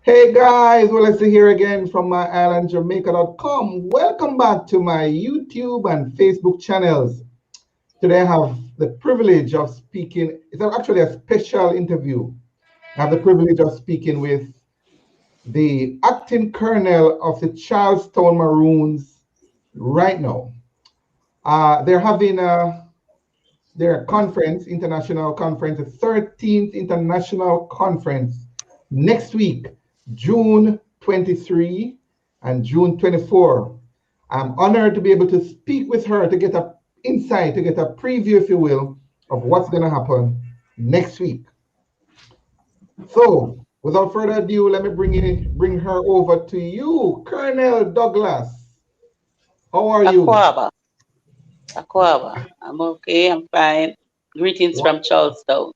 Hey guys, well, let's see here again from My-Island-Jamaica.com. Welcome back to my YouTube and Facebook channels. Today I have the privilege of speaking. It's actually a special interview. I have the privilege of speaking with the acting colonel of the Charlestown Maroons right now. They're having their conference, international conference, the 13th international conference next week, June 23 and June 24. I'm honored to be able to speak with her to get a insight, to get a preview, if you will, of what's going to happen next week. So, without further ado, let me bring her over to you, Colonel Douglas. How are you? Aquaba, Aquaba. I'm okay. I'm fine. Greetings from Charlestown.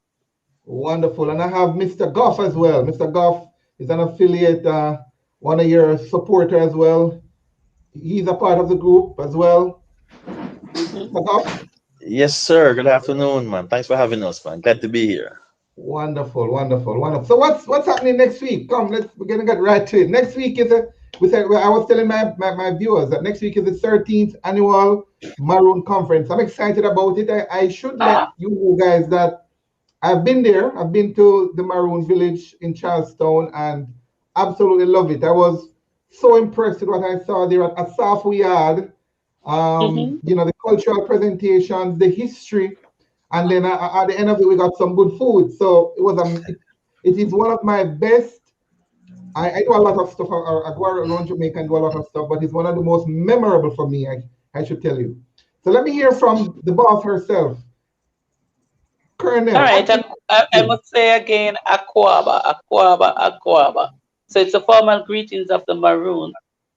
Wonderful. And I have Mr. Goff as well. Mr. Goff is an affiliate, one of your supporter as well. He's a part of the group as well. Mhm. Mr. Goff? Yes, sir. Good afternoon, man. Thanks for having us, man. Glad to be here. Wonderful, wonderful, wonderful. So what's happening next week? Come, we're gonna get right to it. Next week is I was telling my viewers that next week is the 13th annual Maroon conference. I'm excited about it. I should let you guys that I've been there. I've been to the Maroon village in Charlestown and absolutely love it. I was so impressed with what I saw there at Asafu Yard. Mhm. The cultural presentations, the history, and then at the end of it, we got some good food. So it is one of my best. I do a lot of stuff. I go around Jamaica and do a lot of stuff, but it's one of the most memorable for me. I should tell you. So let me hear from the boss herself, All Colonel. right. I must say again, Aquaba, Aquaba, Aquaba. So it's a formal greetings of the Maroon.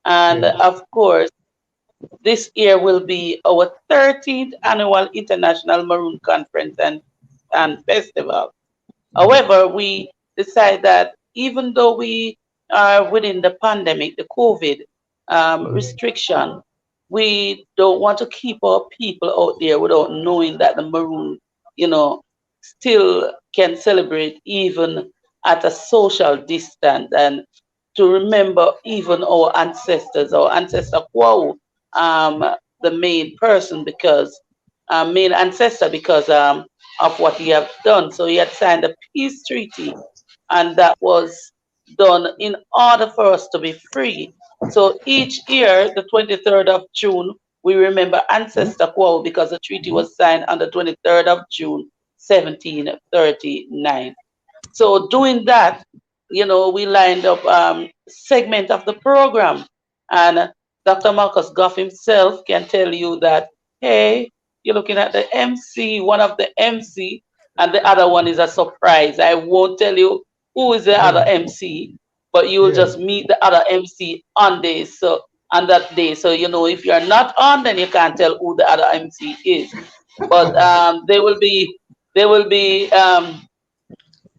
And Yes. of course, this year will be our 13th annual International Maroon Conference and Festival. However, we decide that even though we are within the pandemic, the COVID restriction, we don't want to keep our people out there without knowing that the Maroon, you know, still can celebrate even at a social distance and to remember even our ancestor Kwao, um, the main person because main ancestor because of what he had done. So he had signed a peace treaty, and that was done in order for us to be free. So each year, the 23rd of June, we remember Ancestor Quo because the treaty was signed on the 23rd of June, 1739. So doing that, we lined up segment of the program, and Dr. Marcus Goff himself can tell you that, hey, you're looking at the MC, one of the MC, and the other one is a surprise. I won't tell you who is the other Yeah. MC, but you will Yes. just meet the other MC on that day. So if you're not on, then you can't tell who the other MC is. But they will be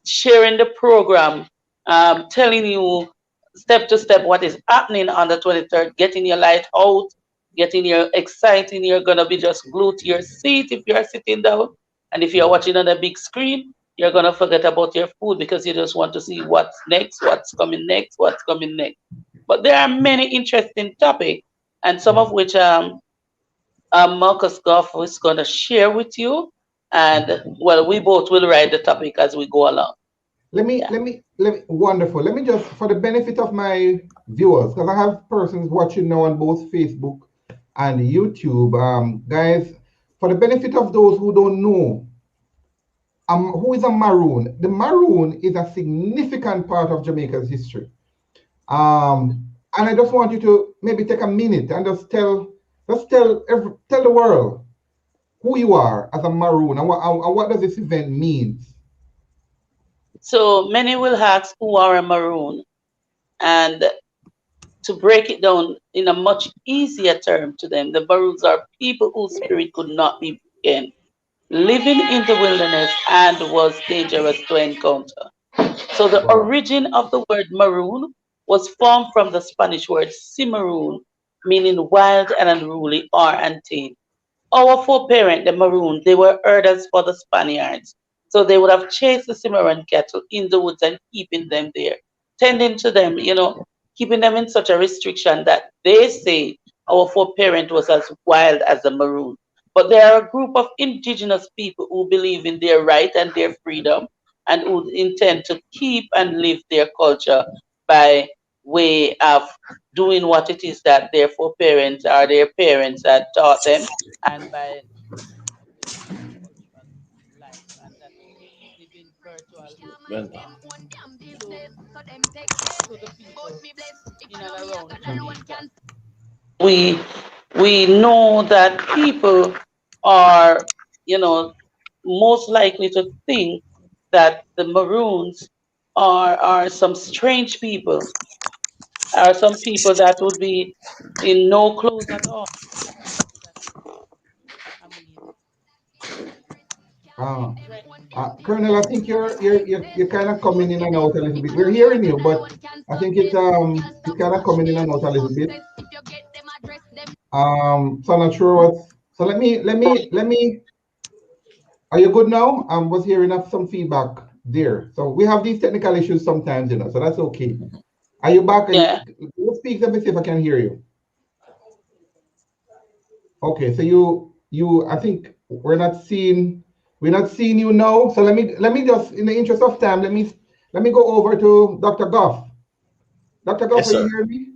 sharing the program, telling you step to step what is happening on the 23rd, getting your light out, getting your exciting. You're going to be just glued to your seat if you're sitting down. And if you're watching on a big screen, you're going to forget about your food because you just want to see what's next, what's coming next, what's coming next. But there are many interesting topics, and some of which Marcus Goff is going to share with you. And well, we both will write the topic as we go along. Yeah. Wonderful. Let me just, for the benefit of my viewers, because I have persons watching now on both Facebook and YouTube. Guys, for the benefit of those who don't know, who is a Maroon? The Maroon is a significant part of Jamaica's history. And I just want you to maybe take a minute and tell the world who you are as a Maroon and what does this event mean. So many will ask who are a Maroon, and to break it down in a much easier term to them, the Maroons are people whose spirit could not be broken, living in the wilderness and was dangerous to encounter. So the Wow. origin of the word maroon was formed from the Spanish word cimarron, meaning wild and unruly or untamed. Our foreparent, the Maroon, they were herders for the Spaniards. So they would have chased the Cimarron cattle in the woods and keeping them there. tending to them, keeping them in such a restriction that they say our foreparent was as wild as the Maroon. But there are a group of indigenous people who believe in their right and their freedom and who intend to keep and live their culture by way of doing what it is that their foreparents or their parents had taught them, and by living out their cultural life, and that is living virtual Well, to to the people in and around Jamaica. We we know that people are, most likely to think that the Maroons are some strange people, are some people that would be in no clothes at all. That is, I mean, Uh, right. Colonel, I think you're kind of coming in and out a little bit. We're hearing you, but I think it's kind of coming in and out a little bit. So I'm not sure what's. So let me. Are you good now? I was hearing of some feedback there. So we have these technical issues sometimes, so that's okay. Are you back? Yeah. Let's speak. Let me see if I can hear you. Okay, so you I think we're not seeing you now. So let me just, in the interest of time, let me go over to Dr. Goff. Dr. Goff, yes, are you sir. hearing me?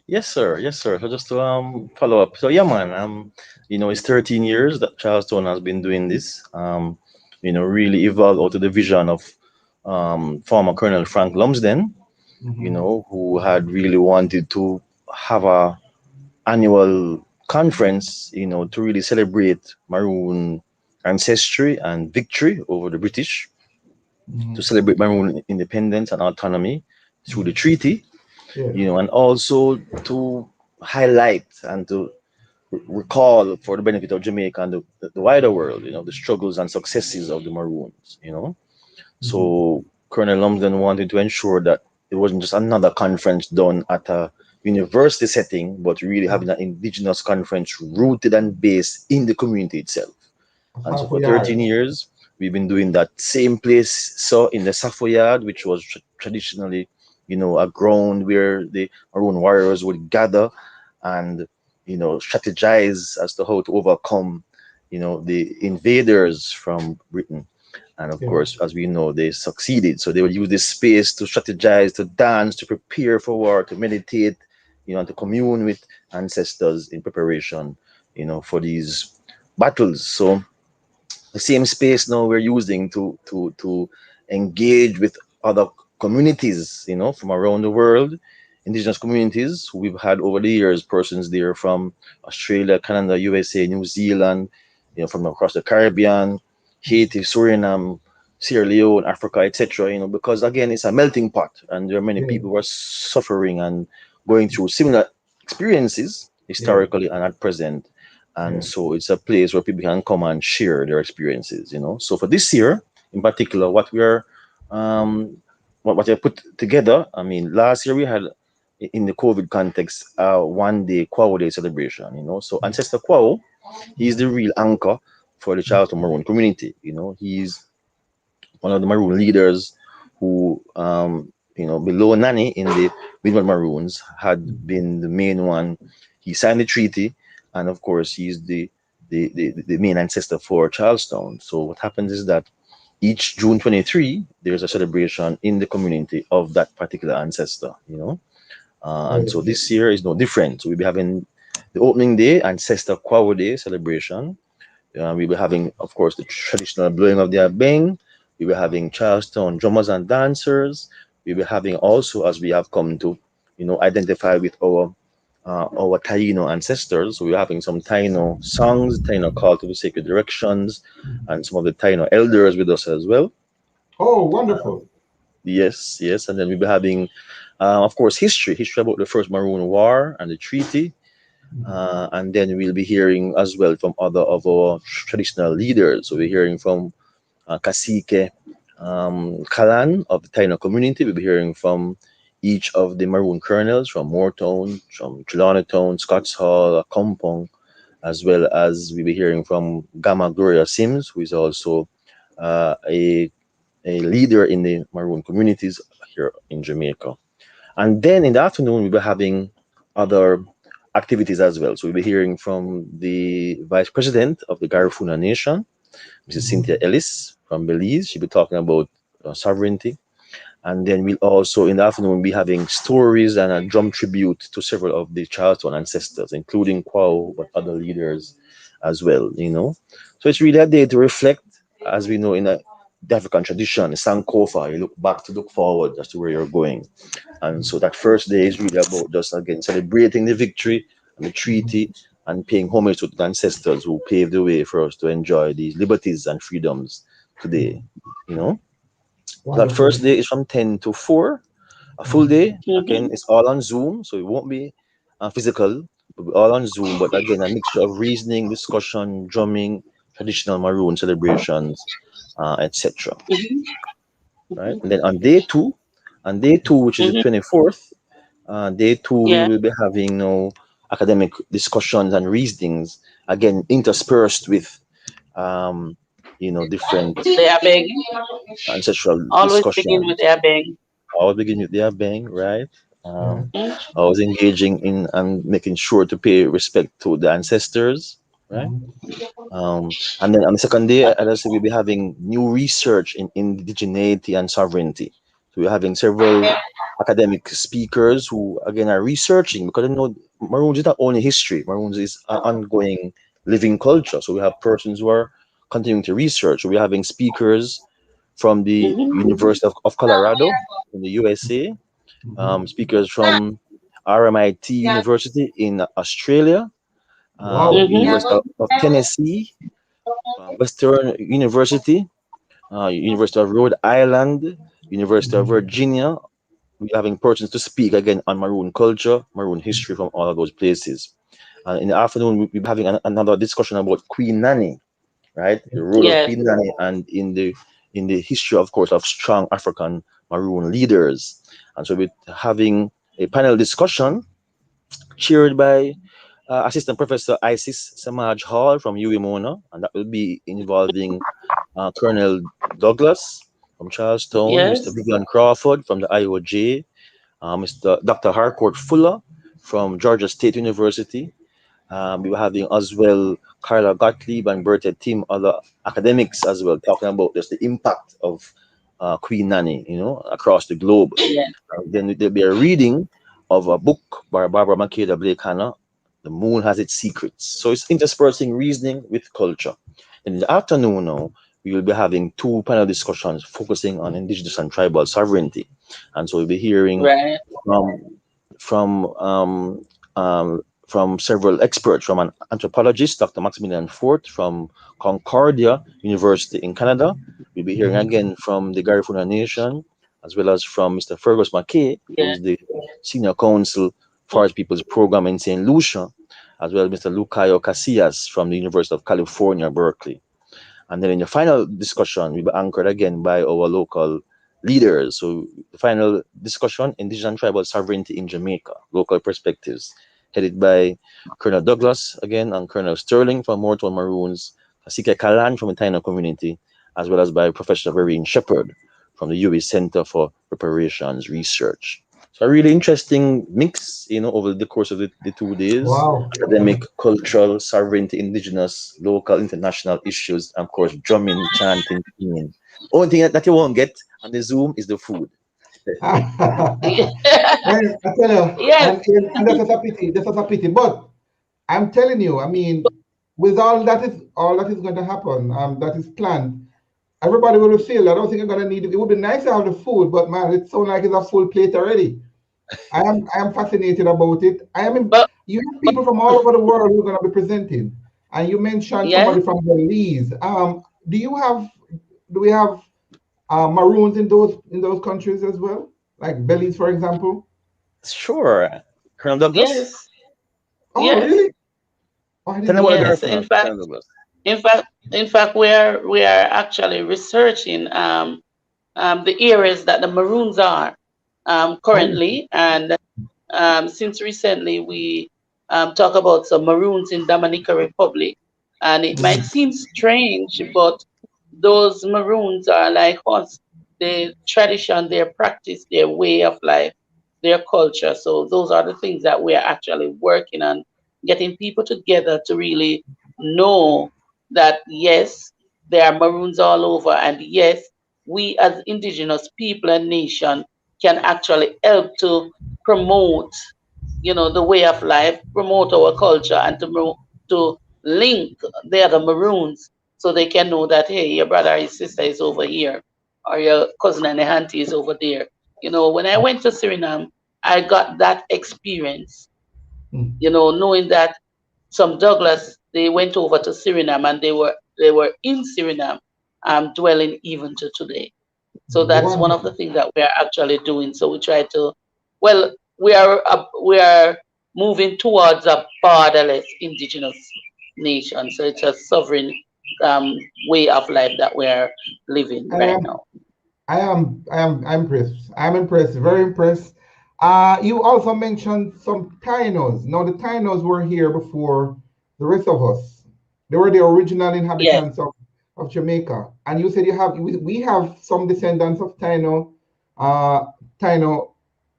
Yes, sir. Yes, sir. So just to follow up. So yeah, man. It's 13 years that Charleston has been doing this. Really evolved out of the vision of former Colonel Frank Lumsden. Mm-hmm. Who had really wanted to have a annual conference. To really celebrate Maroon ancestry and victory over the British, to Mm-hmm. celebrate Maroon independence and autonomy through the Mm-hmm. treaty. Yes. And also to highlight and to recall for the benefit of Jamaica and the wider world, the struggles and successes of the Maroons. Mm-hmm. So Colonel Lumsden wanted to ensure that it wasn't just another conference done at a university setting, but really having an indigenous conference rooted and based in the community itself. And so Half a for 13 yard. years, we've been doing that same place. So in the Safo which was traditionally, a ground where the Maroon warriors would gather and, strategize as to how to overcome, the invaders from Britain. And of Yeah. course, as we know, they succeeded. So they would use this space to strategize, to dance, to prepare for war, to meditate, and to commune with ancestors in preparation, for these battles. So the same space now we're using to engage with other communities, from around the world, indigenous communities. We've had over the years persons there from Australia, Canada, USA, New Zealand, from across the Caribbean, Haiti, Suriname, Sierra Leone, Africa, etc. Because again, it's a melting pot, and there are many Yeah. people who are suffering and going through similar experiences Yeah. historically and at present, and Yeah. so it's a place where people can come and share their experiences. So for this year in particular, what we are what I put together, I mean, last year we had, in the COVID context, 1 day Kwao Day celebration. So Ancestor Kwao, he's the real anchor for the Charlton Maroon community. He's one of the Maroon leaders who, below Nani in the Midwest Maroons, had been the main one. He signed the treaty, and of course, he's the main ancestor for Charlestown. So what happens is that each June 23, there's a celebration in the community of that particular ancestor. And so Right. this year is no different. So we'll be having the opening day, Ancestor Kwao Day celebration. We were having, of course, the traditional blowing of the abeng. We were having Charlestown drummers and dancers. We were having also, as we have come to, identify with our Taino ancestors. So we were having some Taino songs, Taino call to the sacred directions, and some of the Taino elders with us as well. Oh, wonderful. Yes, yes. And then we'll be having, of course, history about the first Maroon War and the treaty. And then we'll be hearing as well from other of our traditional leaders. So we're hearing from Cacique Kalan of the Taino community. We'll be hearing from each of the Maroon colonels from Moortown, from Trelawney Scotts Hall, Kompong, as well as we'll be hearing from Gamma Gloria Sims, who is also a a leader in the Maroon communities here in Jamaica. And then in the afternoon, we'll be having other activities as well. So we'll be hearing from the Vice President of the Garifuna Nation, Mrs. Cynthia Ellis from Belize. She'll be talking about sovereignty. And then we'll also, in the afternoon, be having stories and a drum tribute to several of the Charleston ancestors, including Kwao, but other leaders as well, you know. So it's really a day to reflect, as we know in the African tradition, Sankofa, you look back to look forward as to where you're going. And so that first day is really about just again celebrating the victory and the treaty and paying homage to the ancestors who paved the way for us to enjoy these liberties and freedoms today, you know. That first Wonderful. day is from 10 to 4, a full day. Again, it's all on Zoom, so it won't be physical, it'll be all on Zoom. But again, a mixture of reasoning, discussion, drumming, traditional Maroon celebrations, etc. Right? And then on day two, which is the 24th, day two, we Yeah. will be having academic discussions and reasonings, again, interspersed with, um, different They are begging. ancestral Always begin with discussions. their begging. I was beginning with their bang, right? Yeah. Mm. I was engaging in and making sure to pay respect to the ancestors, right? And then on the second day, as I said, we'll be having new research in indigeneity and sovereignty. So we're having several academic speakers who, again, are researching because you know Maroons is not only history, Maroons is an ongoing living culture. So we have persons who are continuing to research. So we're having speakers from the University of Colorado in the USA, speakers from RMIT University in Australia, Wow. University of Tennessee, Western University, University of Rhode Island, University of Virginia. We're having persons to speak again on Maroon culture, Maroon history from all of those places. In the afternoon, we'll be having another discussion about Queen Nanny, right? The role of Yes. Queen Nanny and in the history, of course, of strong African Maroon leaders. And so we're having a panel discussion chaired by Assistant Professor Isis Samaj Hall from UWI-Mona, and that will be involving Colonel Douglas from Charlestown, Mr. Yes. Vivian Crawford from the IOJ, Mr. Dr. Harcourt Fuller from Georgia State University. We were having as well Carla Gottlieb and Bertha Tim, other academics as well, talking about just the impact of Queen Nanny, across the globe. Yes. Then there'll be a reading of a book by Barbara Makeda Blake Hanna, The Moon Has Its Secrets. So it's interspersing reasoning with culture. In the afternoon now, we will be having two panel discussions focusing on indigenous and tribal sovereignty. And so we'll be hearing Right. from from um, from several experts, from an anthropologist, Dr. Maximilian Fort from Concordia University in Canada. We'll be hearing again from the Garifuna Nation, as well as from Mr. Fergus McKay, who Yes. is the Senior Counsel Forest People's Program in St. Lucia, as well as Mr. Lucayo Casillas from the University of California, Berkeley. And then in the final discussion, we'll be anchored again by our local leaders. So the final discussion, Indigenous and Tribal Sovereignty in Jamaica, local perspectives, headed by Colonel Douglas again and Colonel Sterling from Morton Maroons, Kasika Kalan from the Taino community, as well as by Professor Vereen Shepherd from the UWI Center for Reparations Research. So a really interesting mix, over the course of the 2 days. Wow. Academic, cultural, sovereignty, indigenous, local, international issues, and of course, drumming, chanting, singing. Only thing that you won't get on the Zoom is the food. Man, I tell you, Yes. and that's a pity. That's a pity. But I'm telling you, I mean, with all that is going to happen, that is planned. Everybody will feel. I don't think I'm gonna need it. It would be nice to have the food, but man, it sounds like it's a full plate already. I am fascinated about it. But You have people from all over the world who are gonna be presenting, and you mentioned yes. somebody from Belize. Do you have do we have Maroons in those countries as well, like Belize, for example? Sure. Colonel Douglas, Yes. Oh, Yes. really? Oh, I tell didn't me know about the that. Yes. Garifuna, Colonel Douglas. In fact, we are actually researching the areas that the Maroons are Oh, currently, and since recently we talk about some Maroons in Dominica Republic, and it might mhm. seem strange, but those Maroons are like us. their tradition, their practice, their way of life, their culture. So those are the things that we are actually working on, getting people together to really know that yes, there are Maroons all over, and yes, we as indigenous people and nation can actually help to promote, the way of life, promote our culture, and to link the other Maroons so they can know that hey, your brother or your sister is over here, or your cousin and your auntie is over there. When I went to Suriname, I got that experience. Mm. Knowing that some Douglas they went over to Suriname and they were in Suriname, dwelling even to today. So that's one of the Wonderful. things that we are actually doing. So we try to, well, we are moving towards a borderless indigenous nation. So it's a sovereign um, way of life that we are living I right am now. I'm impressed. I'm impressed, very impressed. You also mentioned some Tainos. Now the Tainos were here before the rest of us. They were the original Yes, inhabitants of Jamaica. And you said we have some descendants of Taino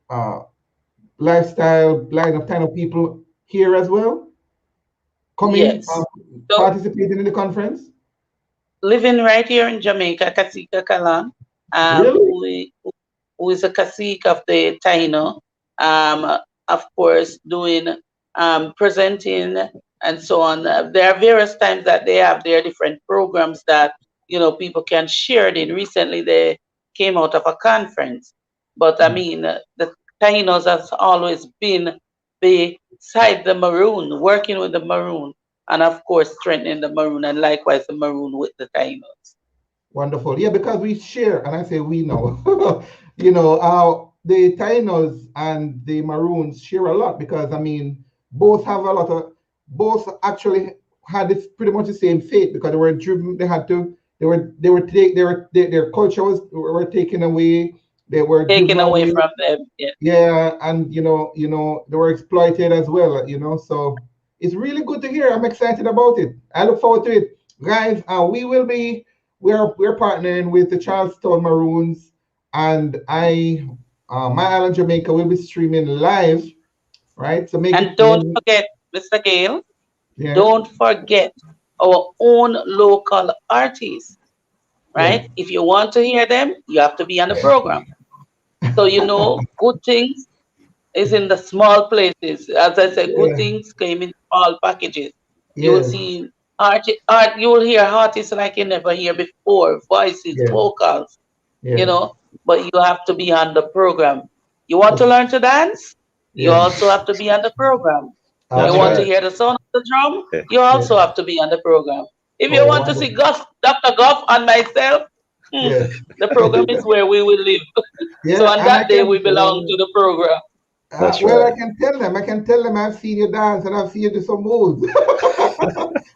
uh, lifestyle, line of Taino people here as well, coming, yes. So participating in the conference. living right here in Jamaica, Kasika Kalan, Really? who is a cacique of the Taino, of course, doing presenting and so on. There are various times that they have their different programs that people can share it in. Recently, they came out of a conference, but I mean, the Tainos has always been beside the Maroon, working with the Maroon, and of course, strengthening the Maroon, and likewise the Maroon with the Tainos. Wonderful. Yeah, because we share, and I say we know, the Tainos and the Maroons share a lot because, I mean, both actually had this pretty much the same fate because they were driven, their culture were taken away, they were driven Taken away away. from them. Yeah. Yeah, and they were exploited as well, so it's really good to hear. I'm excited about it. I look forward to it. Guys, we're partnering with the Charlestown Maroons, and My Island Jamaica will be streaming live, right? So make And it don't forget, Mr. Gale, yeah, don't forget our own local artists, yes, right? If you want to hear them, you have to be on the program. So good things is in the small places. As I said, good yeah, things came in small packages. You will yes, see you will hear artists like you never hear before, voices, yes, vocals, you yes. know, but you have to be on the program. You want to Abs- learn to dance? You Yes, also have to be on the program. You That's want to right. absolutely. hear the sound of the drum? Yeah. You Yes. also have to be on the program. If you Oh, want to see wonderful. Dr. Goff and myself, hmm, Yes. the program is where we will live. So Yeah, on and I that day, we can. belong to the program. That's Well, right. I can tell them I've seen you dance and I've seen you do some moves.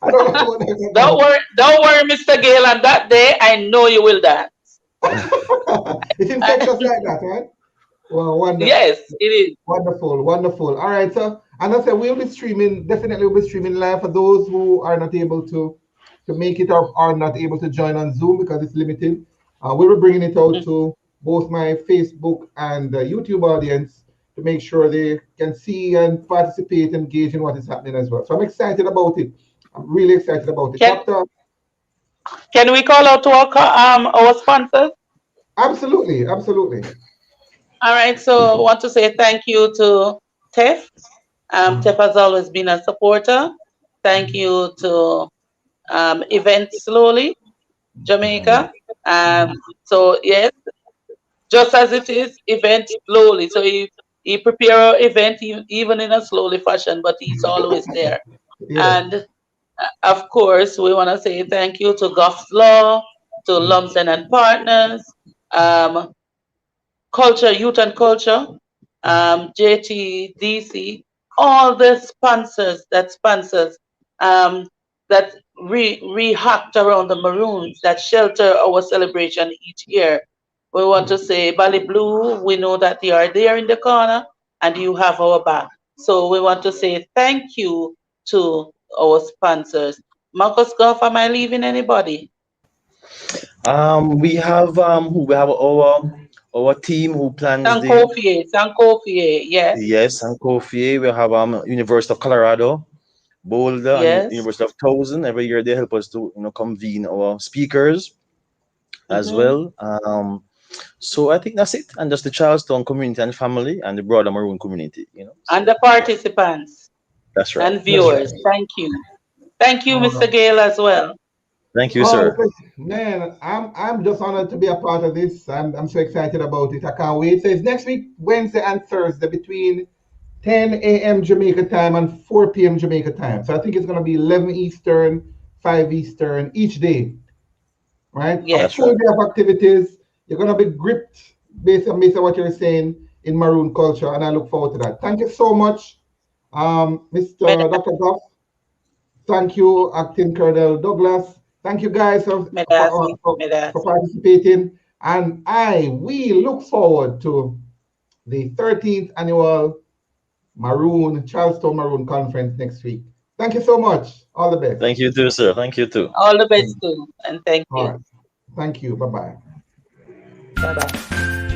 I don't know what I can Don't worry, Mr. Gale. On that day, I know you will dance. It's infectious like that, right? Well, Yes, it is. wonderful, wonderful. All right, so and I said we'll be streaming. Definitely, we'll be streaming live for those who are not able to make it or are not able to join on Zoom because it's limited. We'll be bringing it out to both my Facebook and YouTube audience to make sure they can see and participate, engage in what is happening as well. So I'm excited about it. I'm really excited about it, Can Doctor. can we call out to our sponsors? Absolutely, absolutely. All right. So I want to say thank you to Tef. Tef has always been a supporter. Thank you to Event Slowly Jamaica. So yes, just as it is, event slowly. So he prepare an event even in a slowly fashion, but he's always there. Yes. And of course, we want to say thank you to Goff's Law, to Lumsden and Partners, um, Culture, Youth and Culture, JTDC, all the sponsors um, that react around the Maroons that shelter our celebration each year. We want to say, Bally Blue, we know that you are there in the corner and you have our back. So we want to say thank you to our sponsors. Marcus Goff, am I leaving anybody? We have our team who plans the Sankofie, yes, yes, and Kofi. We have University of Colorado, Boulder, and yes. University of Towson. Every year they help us to convene our speakers as Hmm. well. So I think that's it, and just the Charlestown community and family and the broader Maroon community. And So the participants that's right. and That's right. viewers. Thank you. Thank you, All Mr. right. Gale, as well. Thank you, Oh, sir. man, I'm just honored to be a part of this. I'm so excited about it. I can't wait. So it's next week, Wednesday and Thursday, between 10 a.m. Jamaica time and 4 p.m. Jamaica time. So I think it's going to be 11 Eastern, 5 Eastern each day, right? A That's Yes. full right. day of activities. You're going to be gripped based on what you're saying in Maroon culture, and I look forward to that. Thank you so much, Mr. Meda- Dr. Goff. Thank you, Acting Colonel Douglas. Thank you guys Medasi, for Medasi. participating. And we look forward to the 13th annual Charleston Maroon Conference next week. Thank you so much. All the best. Thank you too, sir. Thank you too. All the best too. And thank All you. right. Thank you. Bye bye. Bye bye.